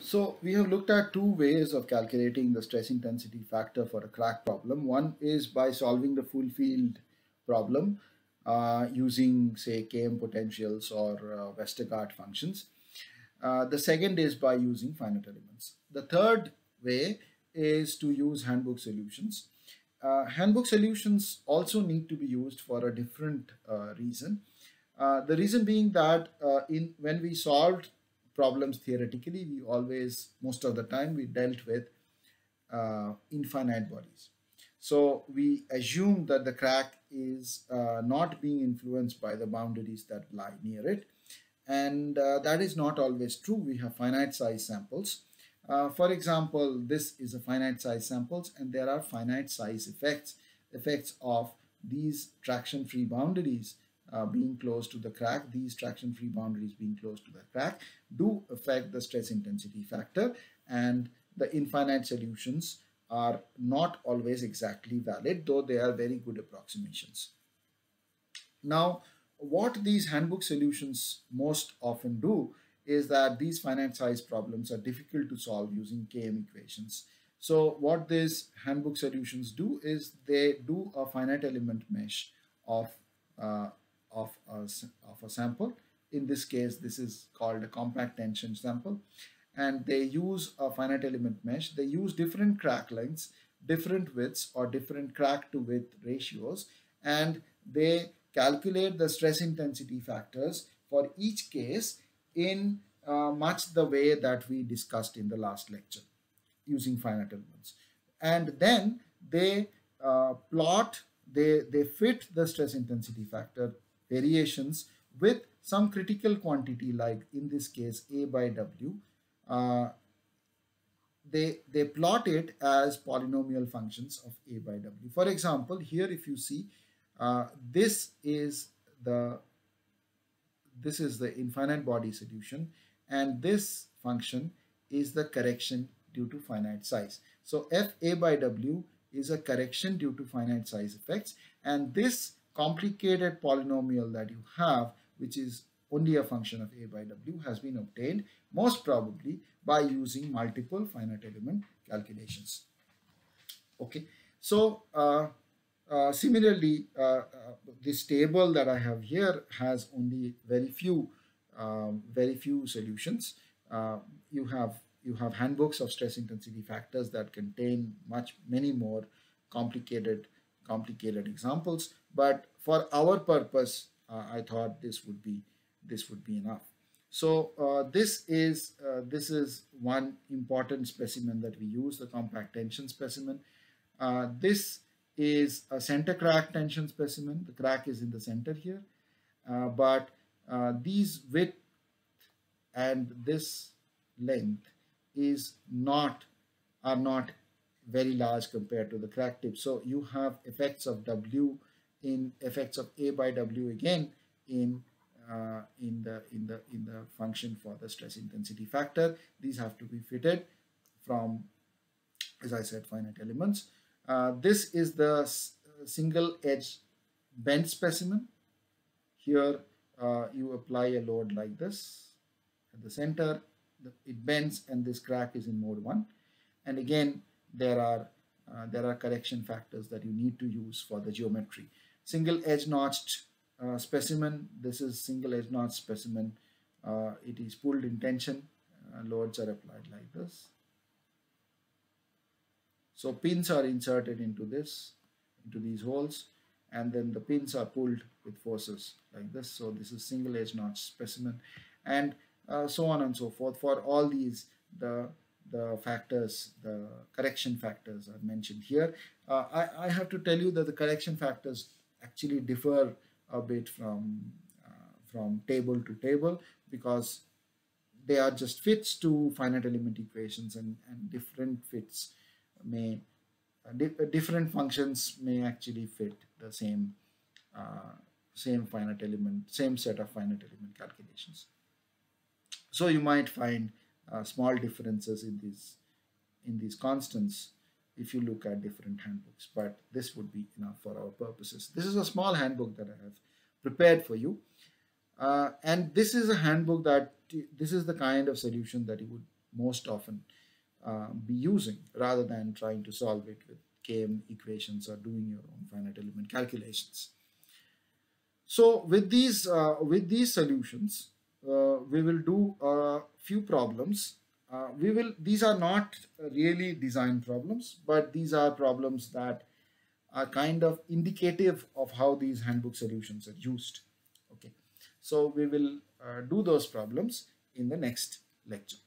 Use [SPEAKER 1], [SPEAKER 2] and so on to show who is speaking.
[SPEAKER 1] So we have looked at two ways of calculating the stress intensity factor for a crack problem. One is by solving the full field problem using, say, Km potentials or Westergaard functions. The second is by using finite elements. The third way is to use handbook solutions. Handbook solutions also need to be used for a different reason. The reason being that when we solved problems theoretically, we always, most of the time, we dealt with infinite bodies. So we assume that the crack is not being influenced by the boundaries that lie near it. And that is not always true. We have finite size samples. For example, this is a finite size samples, and there are finite size effects of these traction-free boundaries being close to the crack. These traction-free boundaries being close to the crack do affect the stress intensity factor, and the infinite solutions are not always exactly valid, though they are very good approximations. Now, what these handbook solutions most often do is that these finite size problems are difficult to solve using Km equations. So what these handbook solutions do is they do a finite element mesh of, uh, of a sample. In this case, this is called a compact tension sample. And they use a finite element mesh. They use different crack lengths, different widths, or different crack to width ratios, and they calculate the stress intensity factors for each case in much the way that we discussed in the last lecture using finite elements. And then they they fit the stress intensity factor variations with some critical quantity, like in this case A by W. uh, they plot it as polynomial functions of A by W. For example, here if you see, this is the infinite body solution, and this function is the correction due to finite size. So Fa by W is a correction due to finite size effects, and this complicated polynomial that you have, which is only a function of A by W, has been obtained most probably by using multiple finite element calculations. Okay, so similarly, this table that I have here has only very few solutions. You have handbooks of stress intensity factors that contain many more complicated examples. But for our purpose, I thought this would be enough. So this is one important specimen that we use, the compact tension specimen. This is a center crack tension specimen. The crack is in the center here, but these width and this length are not very large compared to the crack tip. So you have effects of W in effects of A by W again in the function for the stress intensity factor. These have to be fitted from, as I said, finite elements. This is the single edge bent specimen. Here you apply a load like this at the center, it bends, and this crack is in mode 1. And again, there are correction factors that you need to use for the geometry. Single edge notched specimen. This is single edge notch specimen. It is pulled in tension. Loads are applied like this. So pins are inserted into these holes, and then the pins are pulled with forces like this. So this is single edge notch specimen, and so on and so forth. For all these, the factors, the correction factors are mentioned here. I have to tell you that the correction factors actually differ a bit from table to table, because they are just fits to finite element equations, and different fits may different functions may actually fit the same finite element, same set of finite element calculations. So you might find small differences in these constants if you look at different handbooks, but this would be enough for our purposes. This is a small handbook that I have prepared for you, and this is a handbook this is the kind of solution that you would most often be using, rather than trying to solve it with KM equations or doing your own finite element calculations. So with these solutions, we will do a few problems. These are not really design problems, but these are problems that are kind of indicative of how these handbook solutions are used. Okay, so we will do those problems in the next lecture.